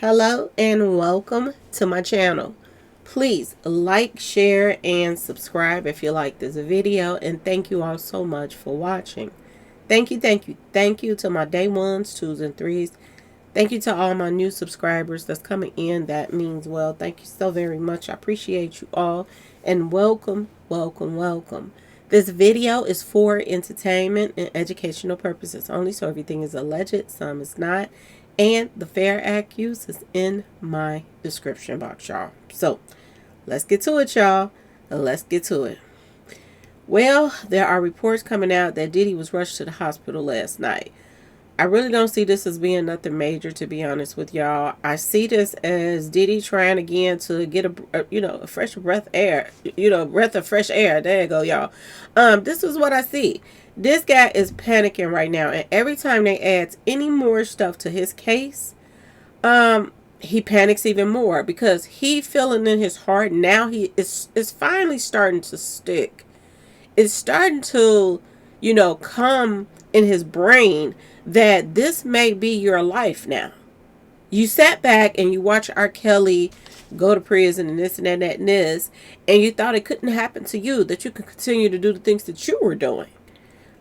Hello and welcome to my channel. Please like, share, and subscribe if you like this video, and thank you all so much for watching. Thank you to my day ones, twos, and threes. Thank you to all my new subscribers that's coming in. That means well. Thank you so very much. I appreciate you all, and welcome. This video is for entertainment and educational purposes only, so everything is alleged, some is not, and the Fair Act use is in my description box, y'all. So let's get to it, y'all. Let's get to it. Well, there are reports coming out that Diddy was rushed to the hospital last night. I really don't see this as being nothing major, to be honest with y'all. I see this as Diddy trying again to get a fresh breath air, breath of fresh air. There you go, y'all. This is what I see. This guy is panicking right now, and every time they add any more stuff to his case, he panics even more because he feeling in his heart now it's finally starting to stick. It's starting to, come in his brain that this may be your life now. You sat back and you watched R. Kelly go to prison and this and that and this, and you thought it couldn't happen to you, that you could continue to do the things that you were doing,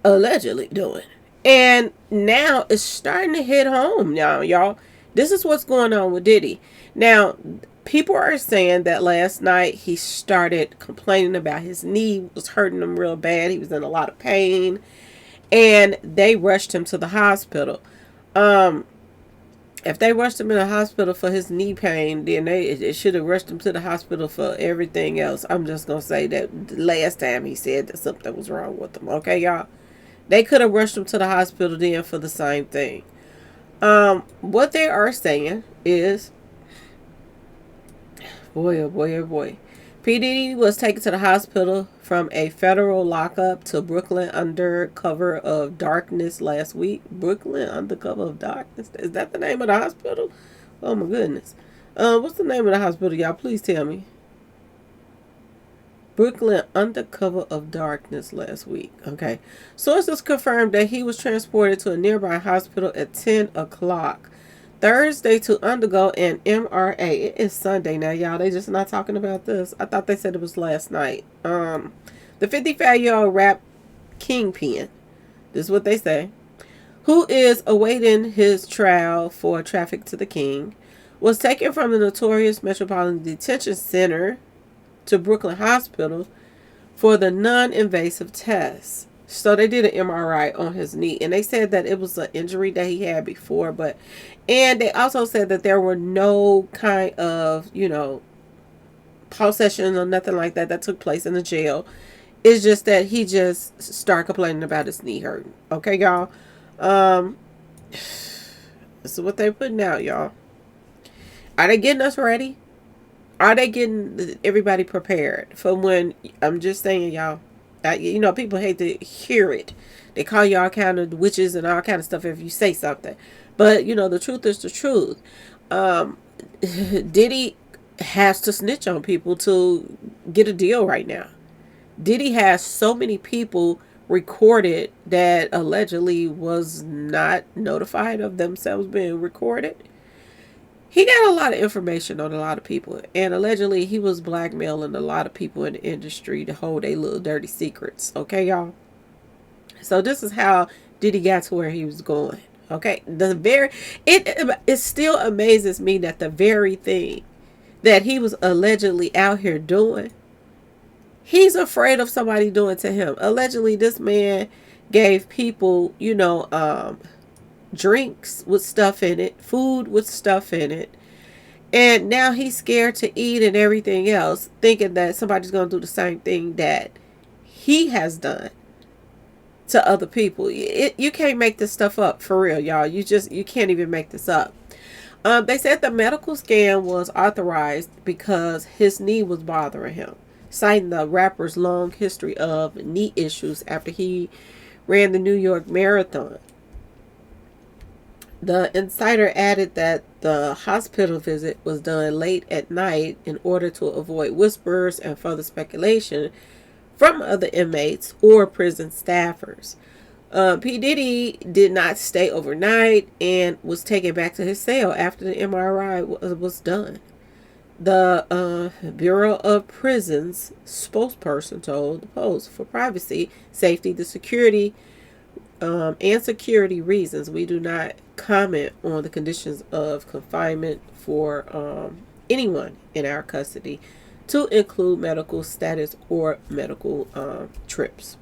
allegedly doing. And now it's starting to hit home now, y'all. This is what's going on with Diddy. Now, people are saying that last night he started complaining about his knee was hurting him real bad. He was in a lot of pain. And they rushed him to the hospital. If they rushed him in the hospital for his knee pain, then they should have rushed him to the hospital for everything else. I'm just going to say that the last time he said that something was wrong with him. Okay, y'all? They could have rushed him to the hospital then for the same thing. What they are saying is, boy, oh boy, oh boy. P. Diddy was taken to the hospital from a federal lockup to Brooklyn under cover of darkness last week. Brooklyn under cover of darkness? Is that the name of the hospital? Oh my goodness. What's the name of the hospital, y'all? Please tell me. Brooklyn under cover of darkness last week. Okay. Sources confirmed that he was transported to a nearby hospital at 10 o'clock. Thursday to undergo an MRA. It is Sunday now, y'all. They just not talking about this. I thought they said it was last night. The 55-year-old rap kingpin, this is what they say, who is awaiting his trial for traffic to the king, was taken from the notorious Metropolitan Detention Center to Brooklyn Hospital for the non-invasive test. So they did an MRI on his knee, and they said that it was an injury that he had before, and they also said that there were no kind of, pulse sessions or nothing like that took place in the jail. It's just that he just started complaining about his knee hurting. Okay, y'all? This is what they're putting out, y'all. Are they getting us ready? Are they getting everybody prepared for when, I'm just saying, y'all, people hate to hear it. They call you all kind of witches and all kind of stuff if you say something. But, the truth is the truth. Diddy has to snitch on people to get a deal right now. Diddy has so many people recorded that allegedly was not notified of themselves being recorded. He got a lot of information on a lot of people, and allegedly he was blackmailing a lot of people in the industry to hold their little dirty secrets. Okay, y'all? So this is how Diddy got to where he was going. Okay, it still amazes me that the very thing that he was allegedly out here doing, he's afraid of somebody doing to him. Allegedly, this man gave people, drinks with stuff in it, food with stuff in it, and now he's scared to eat and everything else, thinking that somebody's going to do the same thing that he has done to other people. You can't make this stuff up, for real, y'all. You can't even make this up. They said the medical scan was authorized because his knee was bothering him, citing the rapper's long history of knee issues after he ran the New York Marathon. The insider added that the hospital visit was done late at night in order to avoid whispers and further speculation from other inmates or prison staffers. P. Diddy did not stay overnight and was taken back to his cell after the MRI was done. The Bureau of Prisons spokesperson told the Post, for privacy, safety, and security reasons, we do not comment on the conditions of confinement for anyone in our custody, to include medical status or medical trips.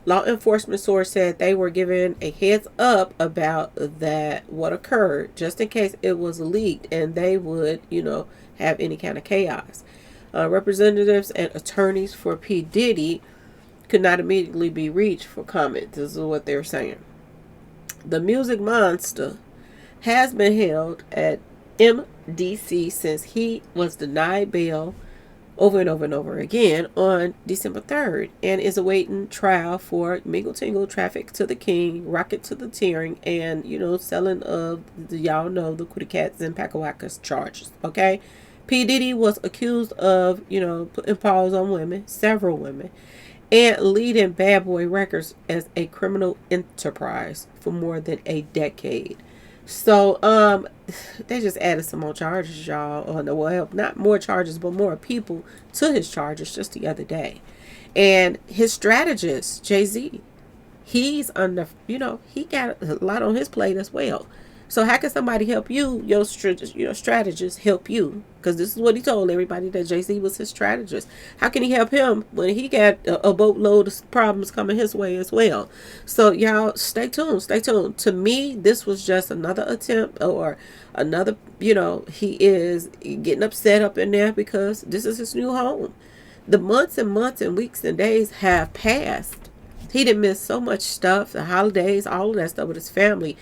Law enforcement source said they were given a heads up about that, what occurred, just in case it was leaked and they would, have any kind of chaos. Representatives and attorneys for P. Diddy could not immediately be reached for comment. This is what they're saying. The music monster has been held at MDC since he was denied bail over and over and over again on December 3rd and is awaiting trial for Mingle Tingle, Traffic to the King, Rocket to the Tearing, and, selling of, y'all know, the Kitty Cats and Pacawacas charges, okay? P. Diddy was accused of, putting paws on women, several women, and leading Bad Boy Records as a criminal enterprise for more than a decade. So, they just added some more charges, y'all. Well, not more charges, but more people to his charges just the other day. And his strategist, Jay-Z, he's under, he got a lot on his plate as well. So how can somebody help you? Your strategist help you, because this is what he told everybody, that Jay-Z was his strategist. How can he help him when he got a boatload of problems coming his way as well? So y'all, stay tuned. Stay tuned. To me, this was just another attempt, or another, he is getting upset up in there because this is his new home. The months and months and weeks and days have passed. He didn't miss so much stuff, the holidays, all of that stuff with his family.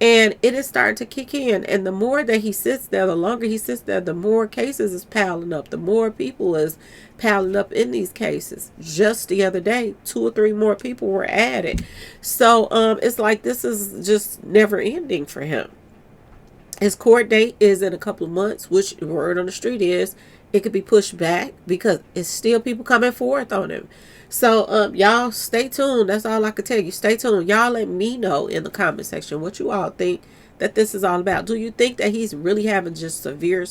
And it is starting to kick in. And the more that he sits there, the longer he sits there, the more cases is piling up. The more people is piling up in these cases. Just the other day, 2 or 3 more people were added. So it's like this is just never ending for him. His court date is in a couple of months, which the word on the street is it could be pushed back because it's still people coming forth on him. So, y'all stay tuned. That's all I can tell you. Stay tuned. Y'all let me know in the comment section what you all think that this is all about. Do you think that he's really having just severe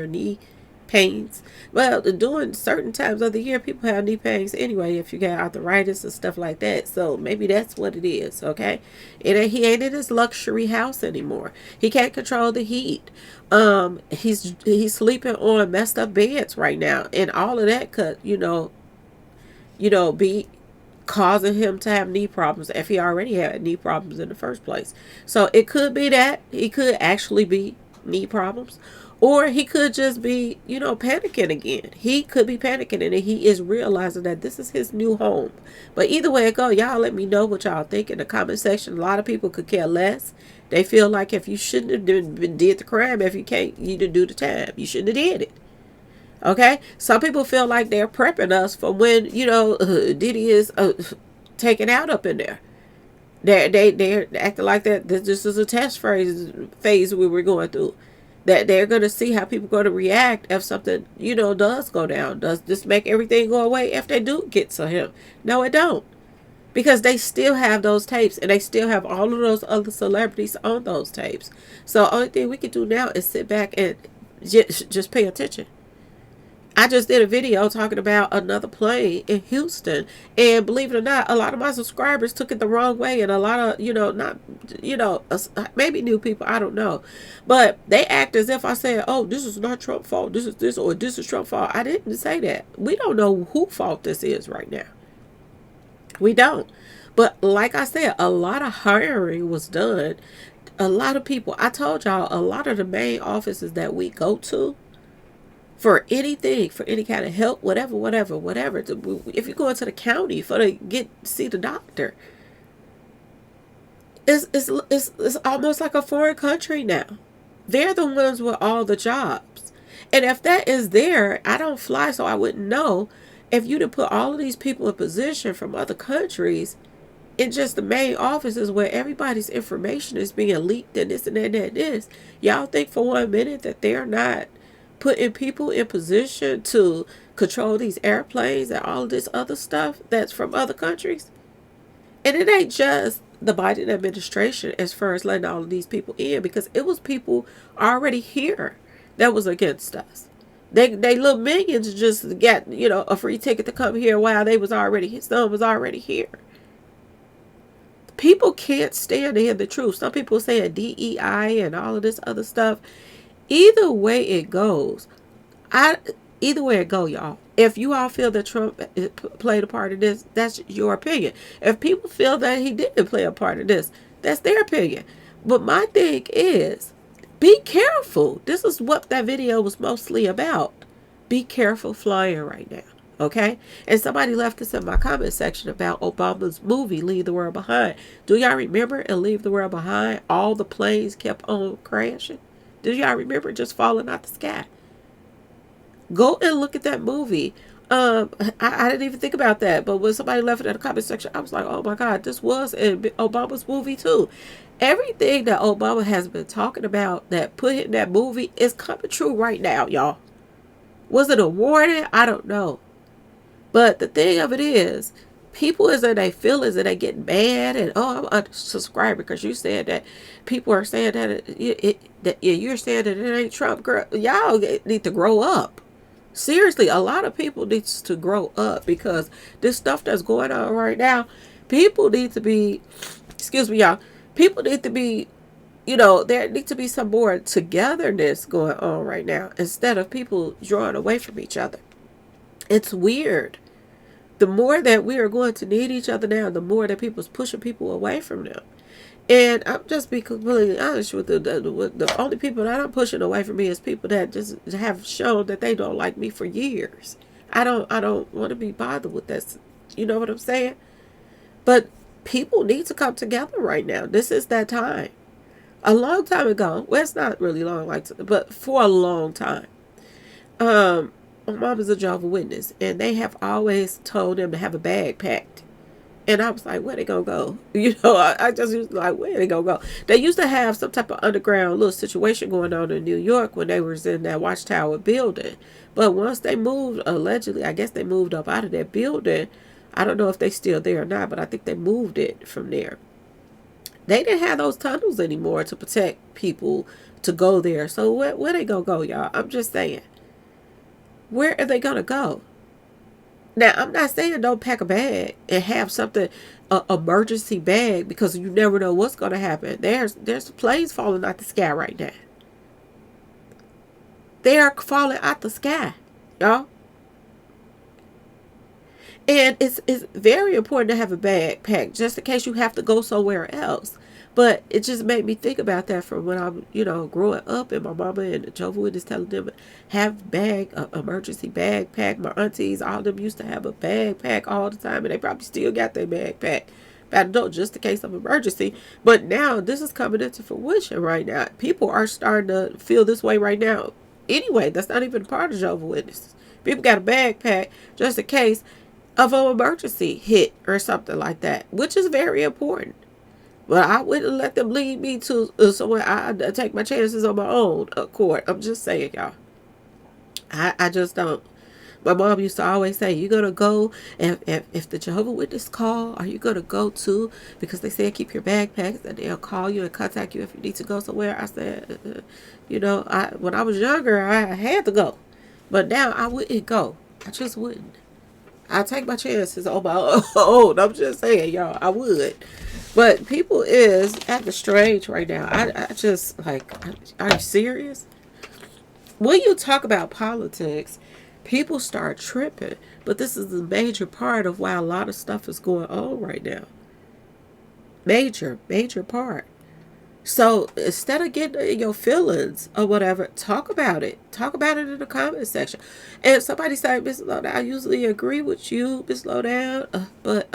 knee pains? Well, during certain times of the year, people have knee pains anyway if you got arthritis and stuff like that. So maybe that's what it is, okay? He ain't in his luxury house anymore. He can't control the heat. He's sleeping on messed up beds right now, and all of that could, be causing him to have knee problems if he already had knee problems in the first place. So it could be that he could actually be knee problems, or he could just be, panicking again. He could be panicking, and he is realizing that this is his new home. But either way it go, y'all let me know what y'all think in the comment section. A lot of people could care less. They feel like if you shouldn't have did the crime, if you can't, you didn't do the time, you shouldn't have did it. Okay, some people feel like they're prepping us for when Diddy is taken out up in there. They're acting like that. This is a test phase we were going through. That they're going to see how people going to react if something does go down. Does this make everything go away if they do get to him? No, it don't, because they still have those tapes, and they still have all of those other celebrities on those tapes. So only thing we can do now is sit back and just pay attention. I just did a video talking about another plane in Houston, and believe it or not, a lot of my subscribers took it the wrong way, and a lot of, maybe new people, I don't know, but they act as if I said, oh, this is not Trump's fault, this is Trump's fault. I didn't say that. We don't know whose fault this is right now. We don't. But like I said, a lot of hiring was done. A lot of people, I told y'all, a lot of the main offices that we go to, for anything, for any kind of help, whatever. If you go into the county see the doctor, it's almost like a foreign country now. They're the ones with all the jobs, and if that is there, I don't fly, so I wouldn't know. If you'd have put all of these people in position from other countries in just the main offices where everybody's information is being leaked and this and that and this, y'all think for 1 minute that they're not putting people in position to control these airplanes and all this other stuff that's from other countries? And it ain't just the Biden administration as far as letting all of these people in, because it was people already here that was against us. They little minions just got, a free ticket to come here while they was already, his son was already here. People can't stand to hear the truth. Some people saying DEI and all of this other stuff. Either way it goes, either way it go, y'all. If you all feel that Trump played a part of this, that's your opinion. If people feel that he didn't play a part of this, that's their opinion. But my thing is, be careful. This is what that video was mostly about. Be careful flying right now. Okay? And somebody left this in my comment section about Obama's movie, Leave the World Behind. Do y'all remember in Leave the World Behind, all the planes kept on crashing? Do y'all remember just falling out the sky? Go and look at that movie. I didn't even think about that, but when somebody left it in the comment section, I was like, oh my God, this was in Obama's movie too. Everything that Obama has been talking about that put in that movie is coming true right now, y'all. Was it a warning? I don't know. But the thing of it is, people is in their feelings and they get mad and, oh, I'm unsubscribed because you said that. People are saying that you're saying that it ain't Trump. Girl, y'all need to grow up. Seriously, a lot of people need to grow up, because this stuff that's going on right now, people need to be, excuse me, y'all, people need to be, there needs to be some more togetherness going on right now instead of people drawing away from each other. It's weird. The more that we are going to need each other now, the more that people's pushing people away from them. And I'm just be completely honest with you. The only people that I'm pushing away from me is people that just have shown that they don't like me for years. I don't want to be bothered with this. You know what I'm saying? But people need to come together right now. This is that time. A long time ago, well, it's not really long, but for a long time. My mom is a Jehovah's Witness, and they have always told them to have a bag packed. And I was like, where they gonna go? I just was like, where they gonna go? They used to have some type of underground little situation going on in New York when they was in that Watchtower building. But once they moved, allegedly, I guess they moved up out of that building. I don't know if they still there or not, but I think they moved it from there. They didn't have those tunnels anymore to protect people to go there. So where they gonna go, y'all? I'm just saying. Where are they gonna go? Now, I'm not saying don't pack a bag and have something, emergency bag, because you never know what's going to happen. There's planes falling out the sky right now. They are falling out the sky, y'all. And it's very important to have a bag packed just in case you have to go somewhere else. But it just made me think about that from when I'm, growing up, and my mama and the Jehovah's Witness telling them have emergency bag pack. My aunties, all of them used to have a bag pack all the time, and they probably still got their bag pack. But I don't, just in case of emergency. But now this is coming into fruition right now. People are starting to feel this way right now. Anyway, that's not even part of Jehovah's Witnesses. People got a bag pack just in case of an emergency hit or something like that, which is very important. But I wouldn't let them lead me to somewhere. I take my chances on my own accord. I'm just saying, y'all. I just don't. My mom used to always say, you're going to go, if the Jehovah's Witness call, are you going to go too? Because they said keep your backpacks, and they'll call you and contact you if you need to go somewhere. I said, when I was younger, I had to go. But now I wouldn't go. I just wouldn't. I take my chances on my own. I'm just saying, y'all, I would. But people is acting strange right now. I just, are you serious? When you talk about politics, people start tripping. But this is a major part of why a lot of stuff is going on right now. Major part. So instead of getting in your feelings or whatever, talk about it. Talk about it in the comment section. And somebody said, Miss Lowdown, I usually agree with you, Miss Lowdown, but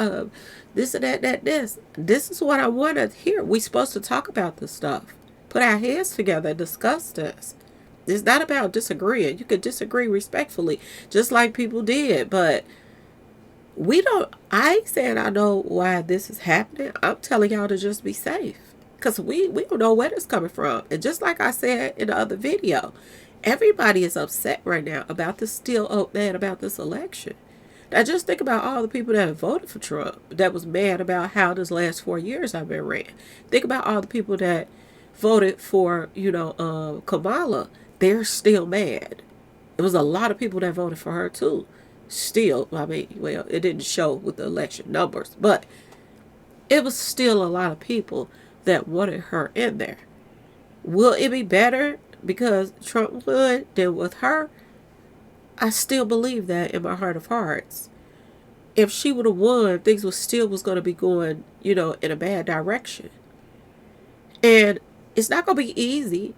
this and that, this. This is what I want to hear. We're supposed to talk about this stuff. Put our heads together and discuss this. It's not about disagreeing. You could disagree respectfully, just like people did. But I ain't saying I know why this is happening. I'm telling y'all to just be safe. Because we don't know where it's coming from. And just like I said in the other video, everybody is upset right now about this, still mad about this election. Now just think about all the people that have voted for Trump that was mad about how this last 4 years have been ran. Think about all the people that voted for, Kamala. They're still mad. There was a lot of people that voted for her too. Still, I mean, well, it didn't show with the election numbers, but it was still a lot of people that wanted her in there. Will it be better because Trump won than with her? I still believe that in my heart of hearts. If she would have won, things was going to be going, in a bad direction. And it's not going to be easy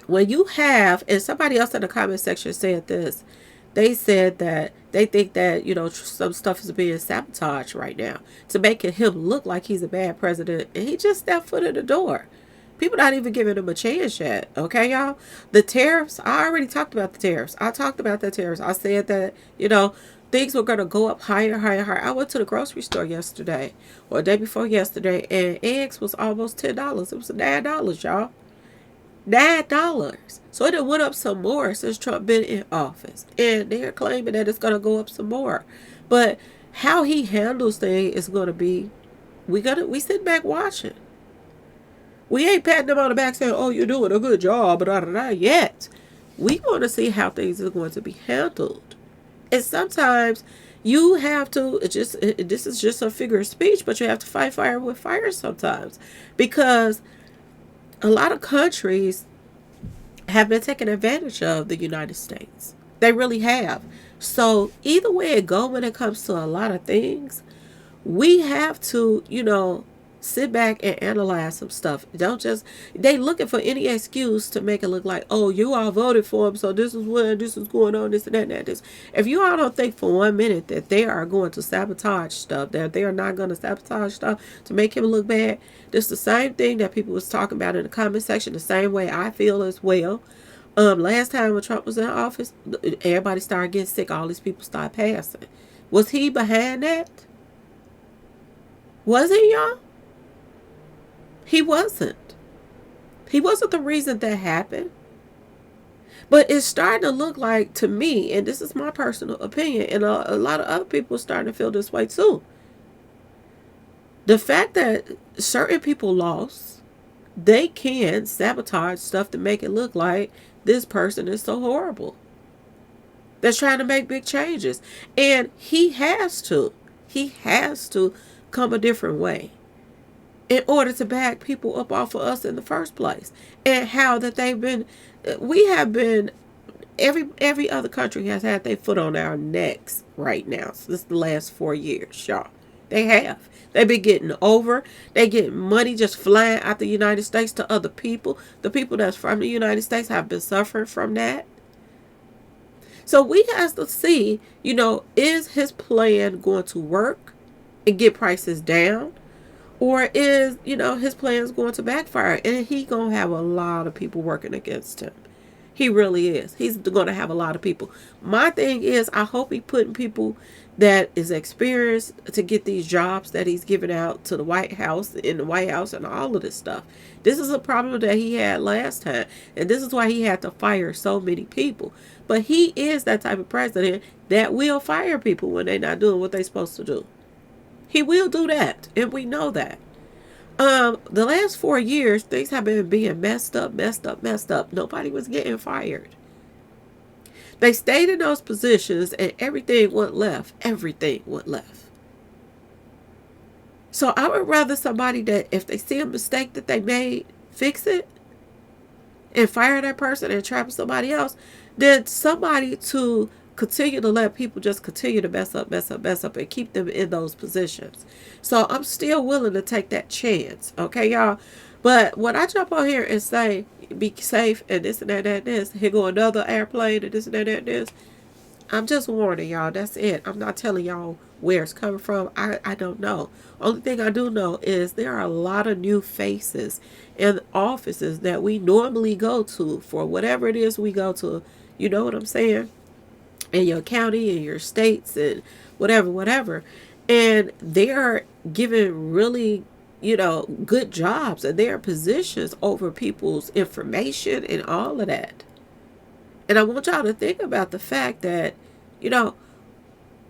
when you have, and somebody else in the comment section said this, they said that they think that, some stuff is being sabotaged right now to make him look like he's a bad president. And he just stepped foot in the door. People not even giving him a chance yet. Okay, y'all? The tariffs, I already talked about the tariffs. I talked about the tariffs. I said that, things were going to go up higher, higher, higher. I went to the grocery store yesterday, or the day before yesterday, and eggs was almost $10. It was $9, y'all. $9. So it went up some more since Trump been in office. And they're claiming that it's going to go up some more. But how he handles things is going to be, we sit back watching. We ain't patting them on the back saying, oh, you're doing a good job, yet. We want to see how things are going to be handled. And sometimes you have to, this is just a figure of speech, but you have to fight fire with fire sometimes. Because a lot of countries have been taking advantage of the United States. They really have. So either way it goes when it comes to a lot of things, we have to, sit back and analyze some stuff. Don't just, they looking for any excuse to make it look like, oh, you all voted for him, so this is going on, this and that and that. This. If you all don't think for 1 minute that they are going to sabotage stuff, that they are not going to sabotage stuff to make him look bad, this is the same thing that people was talking about in the comment section, the same way I feel as well. Last time when Trump was in office, everybody started getting sick. All these people started passing. Was he behind that? Was he, y'all? He wasn't. He wasn't the reason that happened. But it's starting to look like, to me, and this is my personal opinion, and a lot of other people are starting to feel this way too. The fact that certain people lost, they can sabotage stuff to make it look like this person is so horrible. They're trying to make big changes. And he has to come a different way in order to back people up off of us in the first place. And how that we have been, every other country has had their foot on our necks right now. So this is the last 4 years, y'all. They have. They've been getting over. They get money just flying out the United States to other people. The people that's from the United States have been suffering from that. So we have to see, is his plan going to work and get prices down? Or is, his plan is going to backfire and he going to have a lot of people working against him. He really is. He's going to have a lot of people. My thing is, I hope he putting people that is experienced to get these jobs that he's giving out to the White House, in the White House and all of this stuff. This is a problem that he had last time. And this is why he had to fire so many people. But he is that type of president that will fire people when they're not doing what they're supposed to do. He will do that, and we know that. The last 4 years, things have been being messed up. Nobody was getting fired. They stayed in those positions, and everything went left. So I would rather somebody that, if they see a mistake that they made, fix it and fire that person and trap somebody else, than somebody to continue to let people just continue to mess up and keep them in those positions. So I'm still willing to take that chance. Okay, y'all? But when I jump on here and say, be safe and this and that and this, here go another airplane and this and that and this, I'm just warning y'all. That's it. I'm not telling y'all where it's coming from. I don't know. Only thing I do know is there are a lot of new faces in offices that we normally go to for whatever it is we go to. You know what I'm saying? In your county, in your states, and whatever. And they are given really, good jobs, and their positions over people's information and all of that. And I want y'all to think about the fact that,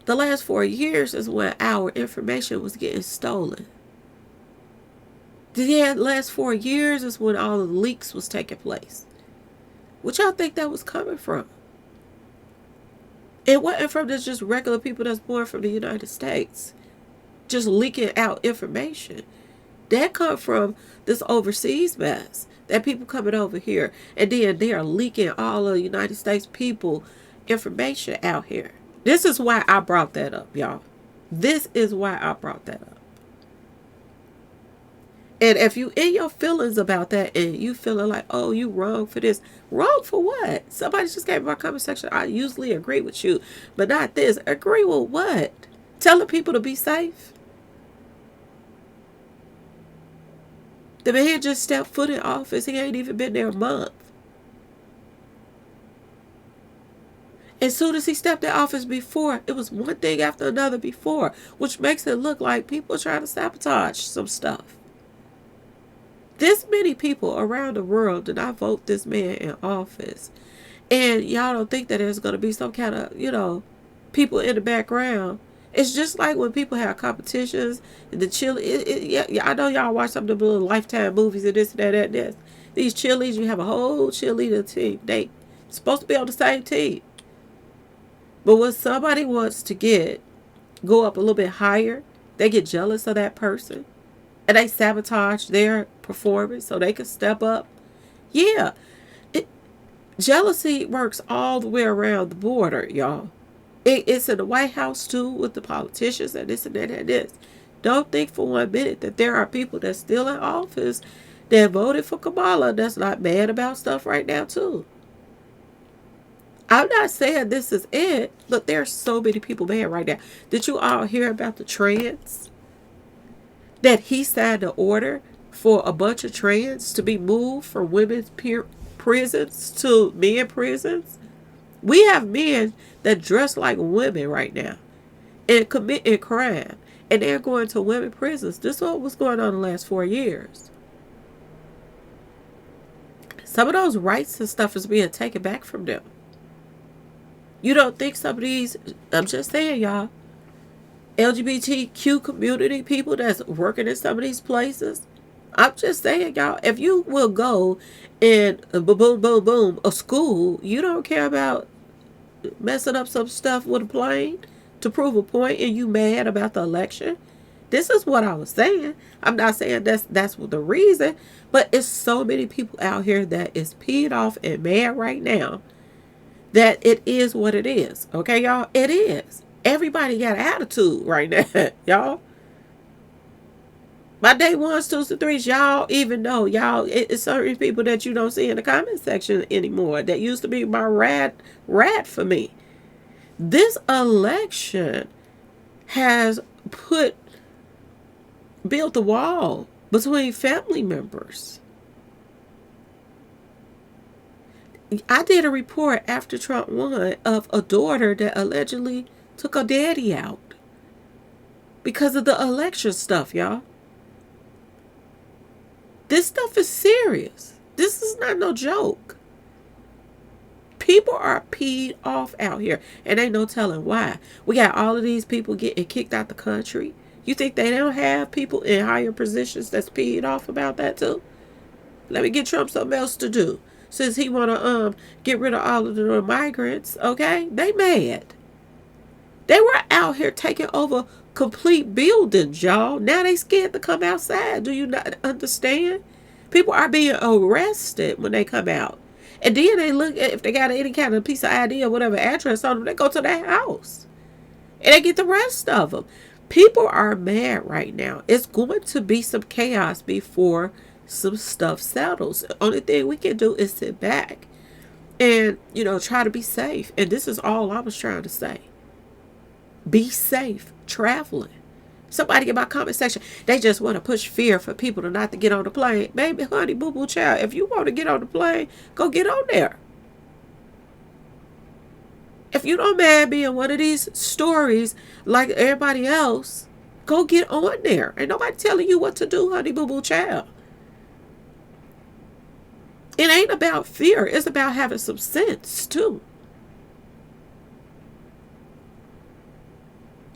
The last 4 years is when our information was getting stolen. The last 4 years is when all the leaks was taking place. What y'all think that was coming from? It wasn't from just regular people that's born from the United States, just leaking out information. That come from this overseas mess. That people coming over here and then they are leaking all of the United States people information out here. This is why I brought that up, y'all. This is why I brought that up. And if you in your feelings about that and you feeling like, oh, you wrong for this. Wrong for what? Somebody just gave me my comment section. I usually agree with you, but not this. Agree with what? Telling people to be safe? The man just stepped foot in office. He ain't even been there a month. As soon as he stepped in office before, it was one thing after another before, which makes it look like people are trying to sabotage some stuff. This many people around the world did not vote this man in office. And y'all don't think that there's going to be some kind of, people in the background. It's just like when people have competitions, the yeah, I know y'all watch some of the little Lifetime movies and this and that and this. These cheerleaders, you have a whole cheerleader team. They supposed to be on the same team. But when somebody wants to go up a little bit higher, they get jealous of that person. And they sabotage their performance so they can step up. Yeah. Jealousy works all the way around the border, y'all. It's in the White House too with the politicians and this and that and this. Don't think for 1 minute that there are people that's still in office that voted for Kamala that's not mad about stuff right now too. I'm not saying this is it, but there's so many people mad right now. Did you all hear about the trans? That he signed an order for a bunch of trans to be moved from women's prisons to men prisons. We have men that dress like women right now and committing crime, and they're going to women prisons. This is what was going on in the last 4 years. Some of those rights and stuff is being taken back from them. You don't think some of these, I'm just saying, y'all, LGBTQ community people that's working in some of these places, I'm just saying, y'all, if you will go and boom, boom, boom, boom, a school, you don't care about messing up some stuff with a plane to prove a point and you mad about the election. This is what I was saying. I'm not saying that's the reason, but it's so many people out here that is peed off and mad right now that it is what it is. Okay, y'all? It is. Everybody got an attitude right now, y'all. My day ones, twos, and threes, y'all even know, y'all, it's certain people that you don't see in the comment section anymore that used to be my rat for me. This election has built the wall between family members. I did a report after Trump won of a daughter that allegedly took her daddy out because of the election stuff, y'all. This stuff is serious. This is not no joke. People are peed off out here, and ain't no telling why. We got all of these people getting kicked out the country. You think they don't have people in higher positions that's peed off about that too? Let me get Trump something else to do. Since he want to get rid of all of the migrants, okay? They mad. They were out here taking over complete buildings, y'all. Now they scared to come outside. Do you not understand? People are being arrested when they come out. And then they look at if they got any kind of piece of ID or whatever address on them, they go to their house. And they get the rest of them. People are mad right now. It's going to be some chaos before some stuff settles. The only thing we can do is sit back and, try to be safe. And this is all I was trying to say. Be safe traveling. Somebody in my comment section, they just want to push fear for people to not to get on the plane. Baby, honey, boo boo child, if you want to get on the plane, go get on there. If you don't mind being one of these stories like everybody else, go get on there. Ain't nobody telling you what to do, honey, boo boo child. It ain't about fear. It's about having some sense too.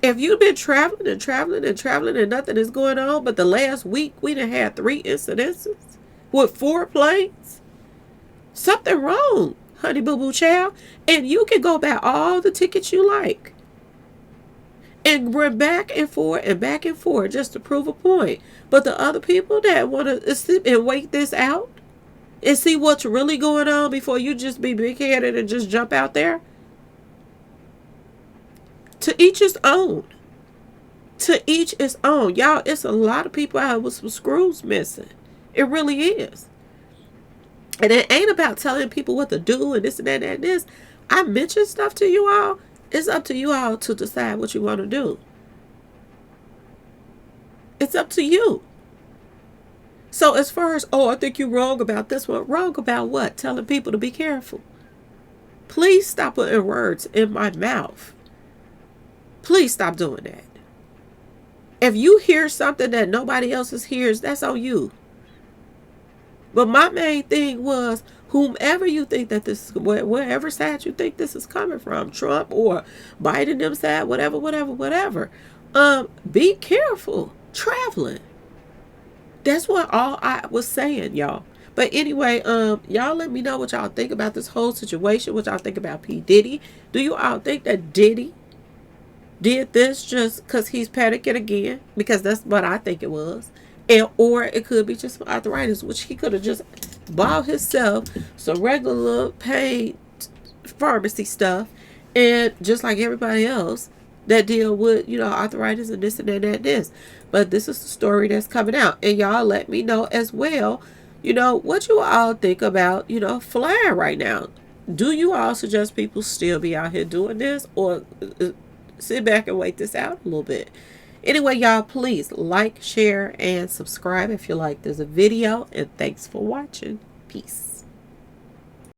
If you've been traveling and traveling and traveling and nothing is going on, but the last week we done had 3 incidences with 4 planes, something wrong, honey boo boo child. And you can go buy all the tickets you like and run back and forth just to prove a point. But the other people that want to sit and wait this out and see what's really going on before you just be big-headed and just jump out there, to each his own. To each his own. Y'all, it's a lot of people out with some screws missing. It really is. And it ain't about telling people what to do and this and that and this. I mention stuff to you all. It's up to you all to decide what you want to do. It's up to you. So as far as, oh, I think you're wrong about this one. Wrong about what? Telling people to be careful. Please stop putting words in my mouth. Please stop doing that. If you hear something that nobody else hears, that's on you. But my main thing was, whomever you think that this, wherever side you think this is coming from, Trump or Biden them side, whatever, be careful traveling. That's what all I was saying, y'all. But anyway, y'all let me know what y'all think about this whole situation, what y'all think about P. Diddy. Do you all think that Diddy did this just because he's panicking again? Because that's what I think it was. And or it could be just arthritis, which he could have just bought himself some regular little pain pharmacy stuff, and just like everybody else that deal with, arthritis and this and that and this. But this is the story that's coming out, and y'all let me know as well, what you all think about, flying right now. Do you all suggest people still be out here doing this, or sit back and wait this out a little bit? Anyway, y'all, please like, share, and subscribe if you like this video. And thanks for watching. Peace.